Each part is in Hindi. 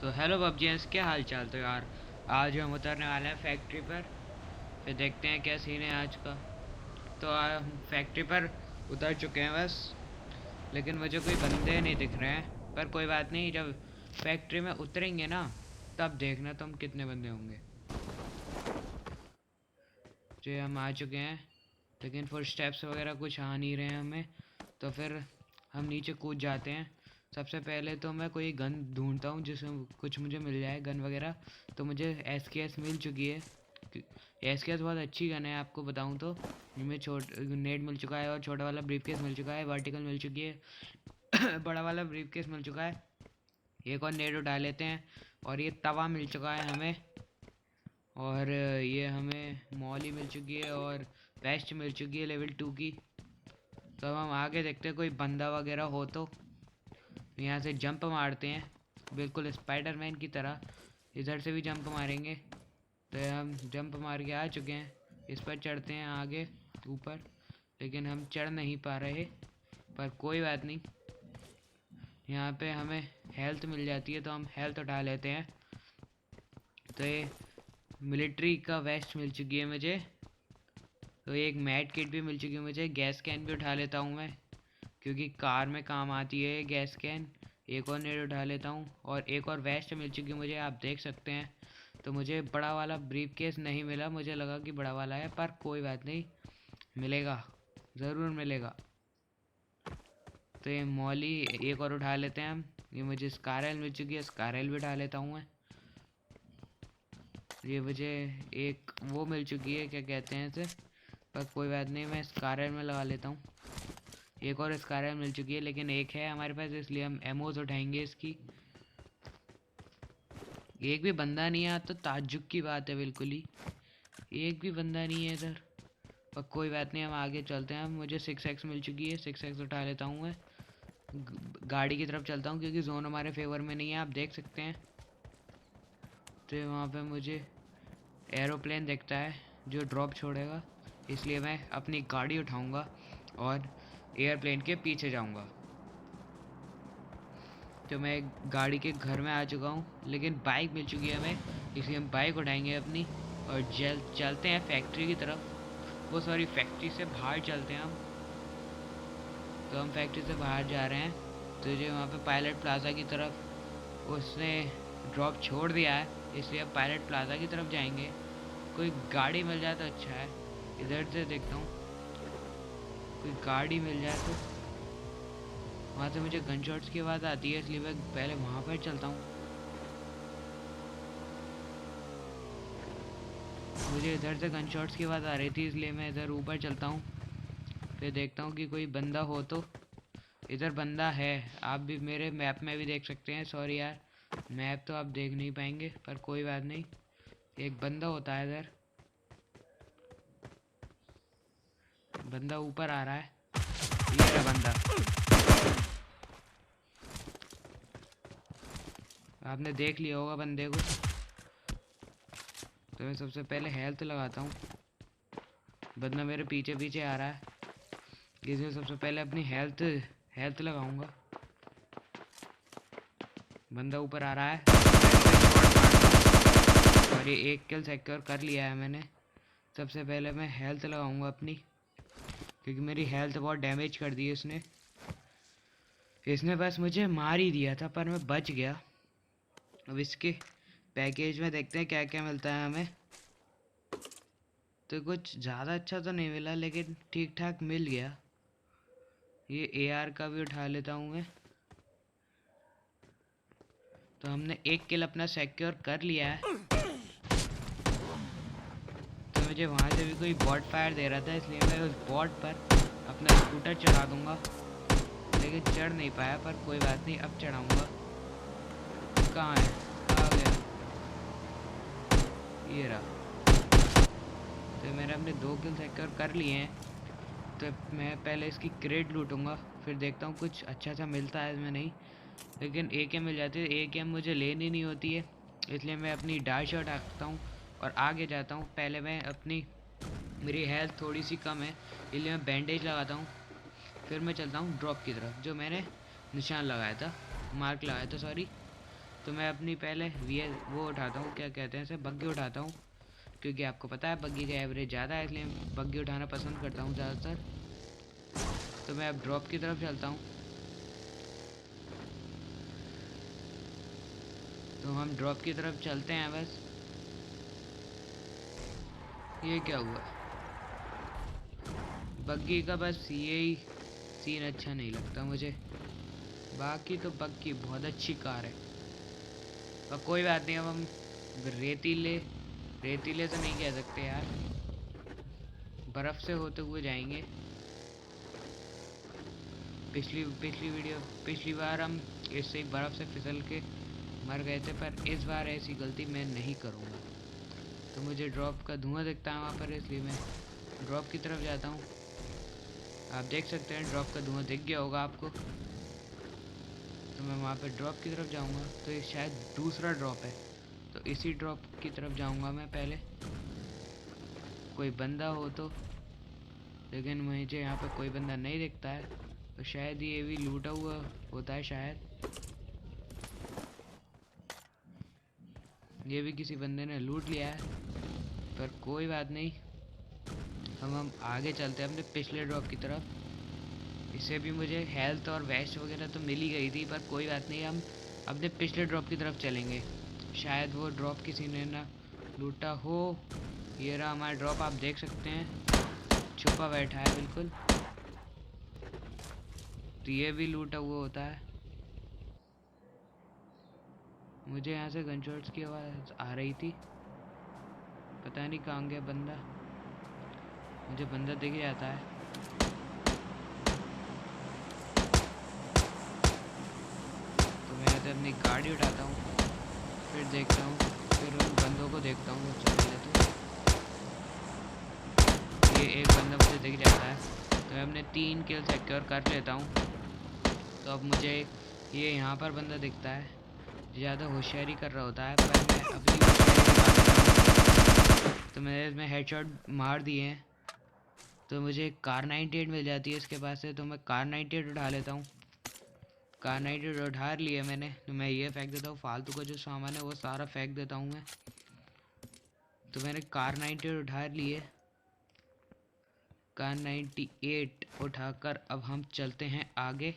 तो हेलो पबजीएंस, क्या हाल चाल। तो यार आज हम उतरने वाले हैं फैक्ट्री पर। फिर देखते हैं क्या सीन है आज का। तो हम फैक्ट्री पर उतर चुके हैं बस। लेकिन मुझे कोई बंदे नहीं दिख रहे हैं। पर कोई बात नहीं, जब फैक्ट्री में उतरेंगे ना तब देखना तुम कितने बंदे होंगे। जो हम आ चुके हैं, लेकिन फुट स्टेप्स वगैरह कुछ आ नहीं रहे हैं हमें। तो फिर हम नीचे कूद जाते हैं। सबसे पहले तो मैं कोई गन ढूंढता हूँ जिसमें कुछ मुझे मिल जाए, गन वगैरह। तो मुझे SKS मिल चुकी है। SKS बहुत अच्छी गन है, आपको बताऊँ तो। इनमें नेट मिल चुका है, और छोटा वाला ब्रीफकेस मिल चुका है, वर्टिकल मिल चुकी है बड़ा वाला ब्रीफकेस मिल चुका है। एक और नेट उठा लेते हैं। और ये तवा मिल चुका है हमें। और ये हमें मॉली मिल चुकी है, और वेस्ट मिल चुकी है लेवल 2 की। तो अब हम आगे देखते हैं कोई बंदा वगैरह हो तो यहाँ से जंप मारते हैं, बिल्कुल स्पाइडरमैन की तरह। इधर से भी जंप मारेंगे। तो हम जंप मार के आ चुके हैं। इस पर चढ़ते हैं आगे ऊपर, लेकिन हम चढ़ नहीं पा रहे। पर कोई बात नहीं, यहाँ पे हमें हेल्थ मिल जाती है तो हम हेल्थ उठा लेते हैं। तो ये मिलिट्री का वेस्ट मिल चुकी है मुझे। तो एक मैट किट भी मिल चुकी है मुझे। गैस कैन भी उठा लेता हूँ मैं, क्योंकि कार में काम आती है गैस कैन। एक और नेट उठा लेता हूँ, और एक और वेस्ट मिल चुकी है मुझे, आप देख सकते हैं। तो मुझे बड़ा वाला ब्रीफ केस नहीं मिला, मुझे लगा कि बड़ा वाला है, पर कोई बात नहीं, मिलेगा, ज़रूर मिलेगा। तो ये मॉली एक और उठा लेते हैं हम। ये मुझे स्कारल मिल चुकी है, स्कारल भी उठा लेता हूँ मैं। ये मुझे एक वो मिल चुकी है, क्या कहते हैं इसे, पर कोई बात नहीं, मैं स्कारल में लगा लेता हूँ। एक और स्कारल मिल चुकी है, लेकिन एक है हमारे पास, इसलिए हम एमोज उठाएंगे इसकी। एक भी बंदा नहीं है तो ताज्जुब की बात है, बिल्कुल ही एक भी बंदा नहीं है इधर। पर कोई बात नहीं, हम आगे चलते हैं। मुझे 6x मिल चुकी है, 6x उठा लेता हूँ मैं। गाड़ी की तरफ चलता हूँ, क्योंकि जोन हमारे फेवर में नहीं है, आप देख सकते हैं। तो वहाँ पे मुझे एरोप्लेन दिखता है जो ड्रॉप छोड़ेगा, इसलिए मैं अपनी गाड़ी उठाऊँगा और एयरप्लेन के पीछे जाऊँगा। तो मैं गाड़ी के घर में आ चुका हूँ, लेकिन बाइक मिल चुकी है हमें, इसलिए हम बाइक उठाएंगे अपनी। और चलते हैं फैक्ट्री की तरफ। वो सॉरी, फैक्ट्री से बाहर चलते हैं हम। तो हम फैक्ट्री से बाहर जा रहे हैं। तो जो वहाँ पे पायलट प्लाजा की तरफ उसने ड्रॉप छोड़ दिया है, इसलिए अब पायलट प्लाजा की तरफ जाएंगे। कोई गाड़ी मिल जाए तो अच्छा है। इधर से देखता हूँ, कोई गाड़ी मिल जाए तो। वहाँ से मुझे गन शॉट्स की आवाज़ आती है, इसलिए मैं पहले वहाँ पर चलता हूँ। मुझे इधर से गन शॉट्स की आवाज़ आ रही थी, इसलिए मैं इधर ऊपर चलता हूँ। फिर देखता हूँ कि कोई बंदा हो तो। इधर बंदा है, आप भी मेरे मैप में भी देख सकते हैं। सॉरी यार, मैप तो आप देख नहीं पाएंगे, पर कोई बात नहीं, एक बंदा होता है इधर। बंदा ऊपर आ रहा है, ये रहा बंदा। आपने देख लिया होगा बंदे को। तो मैं सबसे पहले हेल्थ लगाता हूँ। बंदा मेरे पीछे पीछे आ रहा है, इसलिए सबसे पहले अपनी हेल्थ हेल्थ लगाऊंगा। बंदा ऊपर आ रहा है, और ये एक किल सिक्योर कर लिया है मैंने। सबसे पहले मैं हेल्थ लगाऊंगा अपनी, क्योंकि मेरी हेल्थ बहुत डैमेज कर दी है इसने। इसने बस मुझे मार ही दिया था, पर मैं बच गया। अब इसके पैकेज में देखते हैं क्या क्या मिलता है हमें। तो कुछ ज़्यादा अच्छा तो नहीं मिला, लेकिन ठीक ठाक मिल गया। ये AR का भी उठा लेता हूँ मैं। तो हमने एक किल अपना सिक्योर कर लिया है। तो मुझे वहाँ से भी कोई बॉट फायर दे रहा था, इसलिए मैं उस बॉट पर अपना स्कूटर चढ़ा दूंगा, लेकिन चढ़ नहीं पाया। पर कोई बात नहीं, अब चढ़ाऊंगा। कहाँ है, आ गया, ये रहा। तो मैंने अपने 2 किल सिक्योर कर लिए हैं। तो मैं पहले इसकी क्रेट लूटूंगा, फिर देखता हूँ कुछ अच्छा सा मिलता है इसमें। नहीं, लेकिन AK मिल जाती है। AK मुझे लेनी नहीं होती है, इसलिए मैं अपनी डार्ट शॉट रखता हूँ और आगे जाता हूँ। पहले मैं अपनी, मेरी हेल्थ थोड़ी सी कम है, इसलिए मैं बैंडेज लगाता हूँ। फिर मैं चलता हूँ ड्रॉप की तरफ, जो मैंने निशान लगाया था, मार्क लगाया था सॉरी। तो मैं अपनी पहले वो उठाता हूँ, क्या कहते हैं इसे, बग्गी उठाता हूँ, क्योंकि आपको पता है बग्गी का एवरेज ज़्यादा है, इसलिए बग्गी उठाना पसंद करता हूँ ज़्यादातर। तो मैं अब ड्रॉप की तरफ चलता हूँ। तो हम ड्रॉप की तरफ चलते हैं बस। ये क्या हुआ? बग्गी का बस यही सीन अच्छा नहीं लगता मुझे। बाकी तो बग्गी बहुत अच्छी कार है। और कोई बात नहीं, अब हम रेतीले रेतीले तो नहीं कह सकते यार, बर्फ़ से होते हुए जाएंगे। पिछली बार हम इससे बर्फ़ से फिसल के मर गए थे, पर इस बार ऐसी गलती मैं नहीं करूँगा। तो मुझे ड्रॉप का धुआं दिखता है वहाँ पर, इसलिए मैं ड्रॉप की तरफ जाता हूँ। आप देख सकते हैं ड्रॉप का धुआं दिख गया होगा आपको। तो मैं वहाँ पर ड्रॉप की तरफ जाऊँगा। तो ये शायद दूसरा ड्रॉप है, तो इसी ड्रॉप की तरफ जाऊँगा मैं पहले। कोई बंदा हो तो, लेकिन मुझे यहाँ पर कोई बंदा नहीं दिखता है। तो शायद ये भी लूटा हुआ होता है, शायद ये भी किसी बंदे ने लूट लिया है। पर कोई बात नहीं, हम आगे चलते हैं अपने पिछले ड्रॉप की तरफ। इससे भी मुझे हेल्थ और वेस्ट वगैरह तो मिल ही गई थी, पर कोई बात नहीं, हम अपने पिछले ड्रॉप की तरफ चलेंगे। शायद वो ड्रॉप किसी ने ना लूटा हो। ये रहा हमारा ड्रॉप, आप देख सकते हैं छुपा बैठा है बिल्कुल। तो ये भी लूटा हुआ होता है। मुझे यहाँ से गनशॉट्स की आवाज़ आ रही थी, पता नहीं कहाँ गया बंदा। मुझे बंदा दिख जाता है। तो मैं यहाँ से अपनी गाड़ी उठाता हूँ, फिर देखता हूँ, फिर उन बंदों को देखता हूँ सबसे पहले। तो ये एक बंदा मुझे दिख जाता है, तो मैं अपने 3 किल सिक्योर कर लेता हूँ। तो अब मुझे ये यहाँ पर बंदा दिखता है, ज़्यादा होशियारी कर रहा होता है, पर मैं अपनी होशियारी, तो मैंने इसमें हेडशॉट मार दिए हैं। तो मुझे एक कार 98 मिल जाती है इसके पास से, तो मैं कार 98 उठा लेता हूँ। कार 98 उठा लिया मैंने, तो मैं ये फेंक देता हूँ, फालतू का जो सामान है वो सारा फेंक देता हूँ मैं। तो मैंने कार 98 उठा लिए। कार 98 उठाकर अब हम चलते हैं आगे।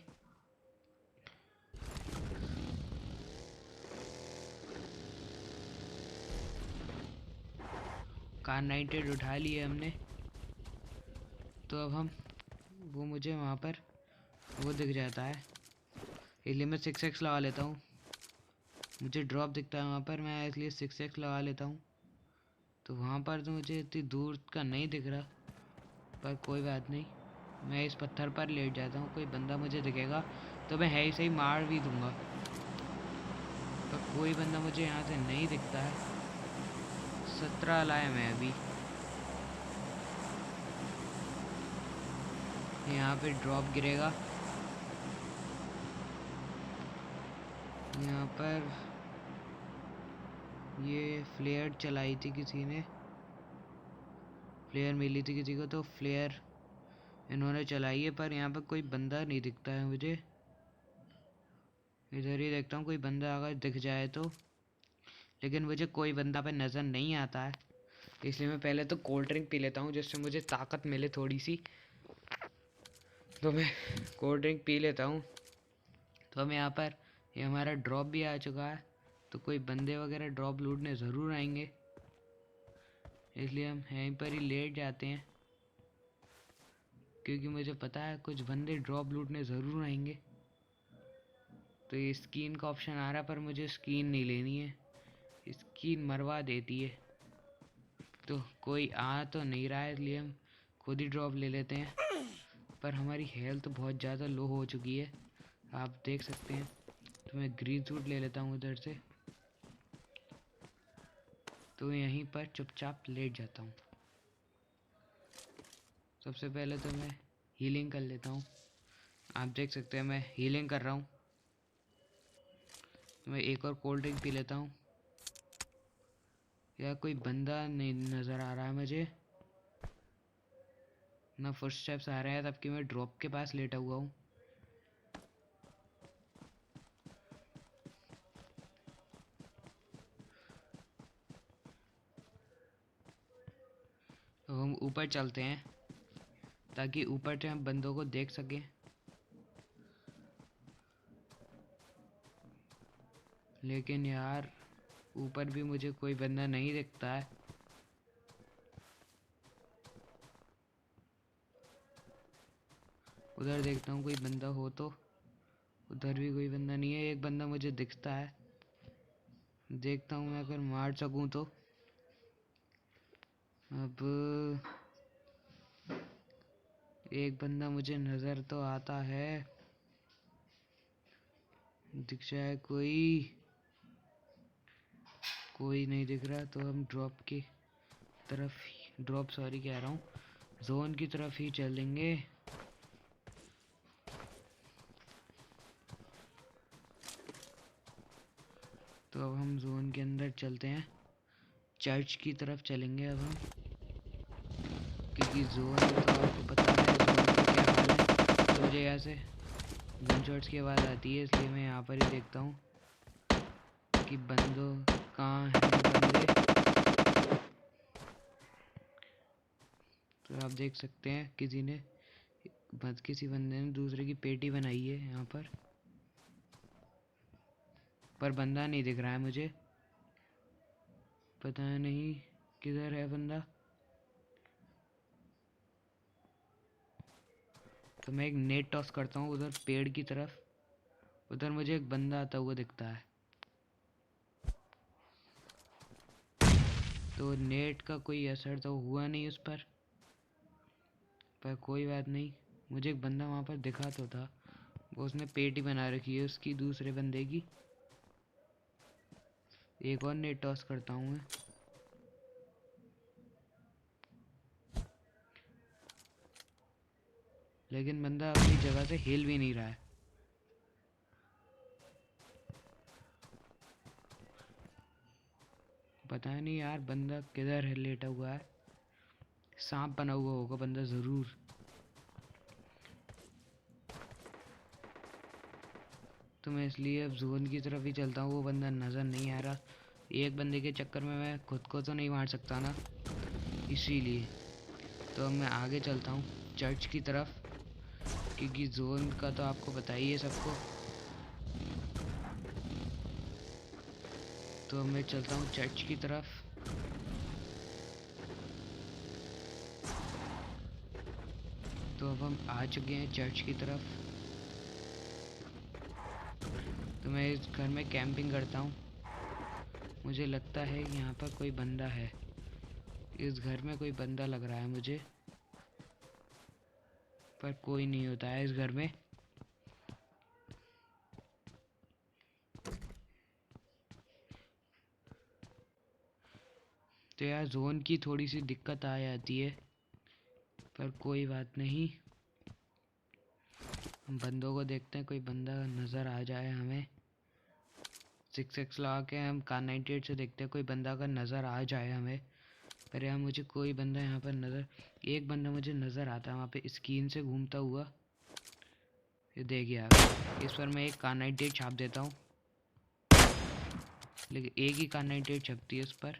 कार 98 उठा लिए हमने। तो अब हम वो मुझे वहाँ पर वो दिख जाता है, इसलिए मैं 6x लगा लेता हूँ। मुझे ड्रॉप दिखता है वहाँ पर, मैं इसलिए 6x लगा लेता हूँ। तो वहाँ पर तो मुझे इतनी दूर का नहीं दिख रहा, पर कोई बात नहीं, मैं इस पत्थर पर लेट जाता हूँ। कोई बंदा मुझे दिखेगा तो मैं है ही सही मार भी दूंगा, पर कोई बंदा मुझे यहाँ से नहीं दिखता है। 17 लाया मैं अभी। यहाँ पे ड्रॉप गिरेगा, यहाँ पर ये फ्लेयर चलाई थी किसी ने, फ्लेयर मिली थी किसी को, तो फ्लेयर इन्होंने चलाई है। पर यहाँ पर कोई बंदा नहीं दिखता है मुझे। इधर ही देखता हूँ कोई बंदा अगर दिख जाए तो, लेकिन मुझे कोई बंदा पे नज़र नहीं आता है। इसलिए मैं पहले तो कोल्ड ड्रिंक पी लेता हूँ, जिससे मुझे ताकत मिले थोड़ी सी। तो मैं कोल्ड ड्रिंक पी लेता हूँ। तो हम यहाँ पर, ये हमारा ड्रॉप भी आ चुका है। तो कोई बंदे वगैरह ड्रॉप लूटने ज़रूर आएंगे, इसलिए हम यहीं पर ही लेट जाते हैं, क्योंकि मुझे पता है कुछ बंदे ड्रॉप लूटने ज़रूर आएंगे। तो ये स्किन का ऑप्शन आ रहा है, पर मुझे स्किन नहीं लेनी है, स्किन मरवा देती है। तो कोई आ तो नहीं रहा है, इसलिए हम खुद ही ड्रॉप ले लेते हैं। पर हमारी हेल्थ बहुत ज़्यादा लो हो चुकी है, आप देख सकते हैं। तो मैं ग्रीन सूट ले लेता हूँ उधर से। तो यहीं पर चुपचाप लेट जाता हूँ। सबसे पहले तो मैं हीलिंग कर लेता हूँ। आप देख सकते हैं मैं हीलिंग कर रहा हूँ। मैं एक और कोल्ड ड्रिंक पी लेता हूँ। या कोई बंदा नहीं नज़र आ रहा है मुझे, ना फुटस्टेप्स आ रहे हैं, तब कि मैं ड्रॉप के पास लेटा हुआ हूँ। हम ऊपर चलते हैं ताकि ऊपर से हम बंदों को देख सकें। लेकिन यार ऊपर भी मुझे कोई बंदा नहीं दिखता है। उधर देखता हूँ कोई बंदा हो तो। उधर भी कोई बंदा नहीं है। एक बंदा मुझे दिखता है, देखता हूँ मैं अगर मार सकूँ तो। अब एक बंदा मुझे नज़र तो आता है, दिख जाए कोई। कोई नहीं दिख रहा तो हम ड्रॉप सॉरी कह रहा हूँ, जोन की तरफ ही चलेंगे। तो अब हम जोन के अंदर चलते हैं, चर्च की तरफ चलेंगे अब हम, क्योंकि जोन में तो आपको पता है जोन का क्या हाल है। तो मुझे यहाँ से गन शॉट्स की आवाज़ आती है, इसलिए मैं यहाँ पर ही देखता हूँ कि बंदों कहाँ हैं बंदे। तो आप देख सकते हैं किसी बंदे ने दूसरे की पेटी बनाई है यहाँ पर बंदा नहीं दिख रहा है मुझे। पता नहीं किधर है बंदा। तो मैं एक नेट टॉस करता हूँ उधर पेड़ की तरफ। उधर मुझे एक बंदा आता हुआ दिखता है। तो नेट का कोई असर तो हुआ नहीं उस पर कोई बात नहीं। मुझे एक बंदा वहाँ पर दिखा तो था, वो उसने पेटी बना रखी है उसकी दूसरे बंदे की। एक और नेट टॉस करता हूँ मैं। लेकिन बंदा अपनी जगह से हिल भी नहीं रहा है। पता नहीं यार बंदा किधर है लेटा हुआ है। सांप बना हुआ होगा बंदा ज़रूर। तो मैं इसलिए अब जोन की तरफ ही चलता हूँ। वो बंदा नज़र नहीं आ रहा। एक बंदे के चक्कर में मैं खुद को तो नहीं मार सकता ना, इसीलिए तो मैं आगे चलता हूँ चर्च की तरफ, क्योंकि जोन का तो आपको पता ही है सबको। तो मैं चलता हूँ चर्च की तरफ। तो अब हम आ चुके हैं चर्च की तरफ। तो मैं इस घर में कैंपिंग करता हूँ। मुझे लगता है यहाँ पर कोई बंदा है। इस घर में कोई बंदा लग रहा है मुझे, पर कोई नहीं होता है इस घर में। तो यार जोन की थोड़ी सी दिक्कत आ जाती है, पर कोई बात नहीं। हम बंदों को देखते हैं, कोई बंदा नज़र आ जाए हमें। 6x लगा के हम Kar98 से देखते हैं कोई बंदा अगर नज़र आ जाए हमें। पर यार मुझे कोई बंदा यहाँ पर एक बंदा मुझे नज़र आता है वहाँ पे स्क्रीन से घूमता हुआ। ये देखिए आप, इस पर मैं एक Kar98 छाप देता हूँ, लेकिन एक ही Kar98 छपती है उस पर,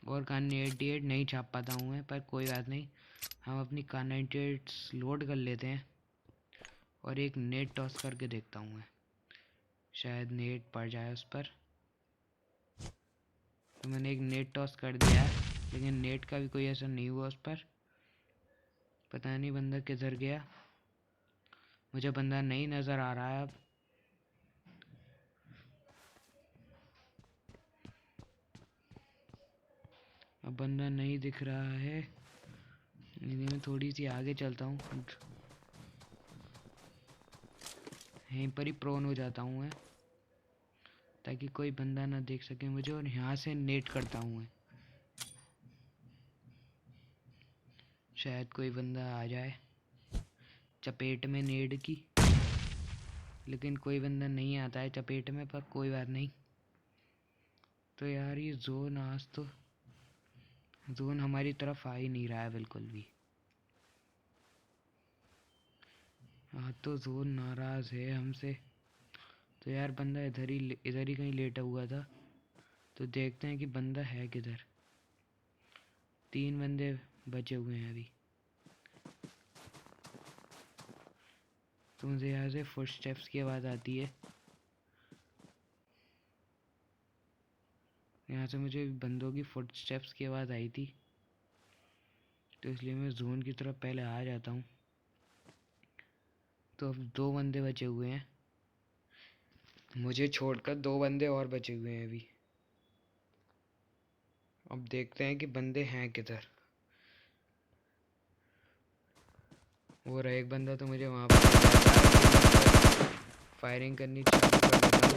और Kar98 नहीं छाप पाता हूँ मैं। पर कोई बात नहीं, हम अपनी Kar98 लोड कर लेते हैं और एक नेट टॉस करके देखता हूँ मैं, शायद नेट पड़ जाए उस पर। तो मैंने एक नेट टॉस कर दिया है, लेकिन नेट का भी कोई असर नहीं हुआ उस पर। पता नहीं बंदा किधर गया, मुझे बंदा नहीं नज़र आ रहा है अब बंदा नहीं दिख रहा है। इसलिए मैं थोड़ी सी आगे चलता हूँ, यहीं पर ही प्रोन हो जाता हूँ मैं, ताकि कोई बंदा ना देख सके मुझे। और यहाँ से नेट करता हूँ मैं, शायद कोई बंदा आ जाए चपेट में नेट की। लेकिन कोई बंदा नहीं आता है चपेट में, पर कोई बात नहीं। तो यार ये जोन हमारी तरफ आ ही नहीं रहा है बिल्कुल भी। हाँ, तो जोन नाराज़ है हमसे। तो यार बंदा इधर ही कहीं लेटा हुआ था। तो देखते हैं कि बंदा है किधर। 3 बंदे बचे हुए हैं अभी। तो मुझे यहाँ से फुटस्टेप्स की आवाज़ आती है। यहाँ से मुझे बंदों की फुटस्टेप्स की आवाज़ आई थी, तो इसलिए मैं जोन की तरफ पहले आ जाता हूँ। तो अब 2 बंदे बचे हुए हैं, मुझे छोड़कर 2 बंदे और बचे हुए हैं अभी। अब देखते हैं कि बंदे हैं किधर। वो रहा एक बंदा, तो मुझे वहाँ पर फायरिंग करनी चालू कर देता हूँ।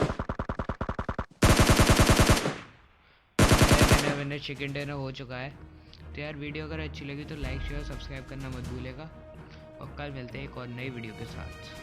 मैंने चिकन डिनर हो चुका है। तो यार वीडियो अगर अच्छी लगी तो लाइक शेयर सब्सक्राइब करना मत भूलेगा, और कल मिलते हैं एक और नई वीडियो के साथ।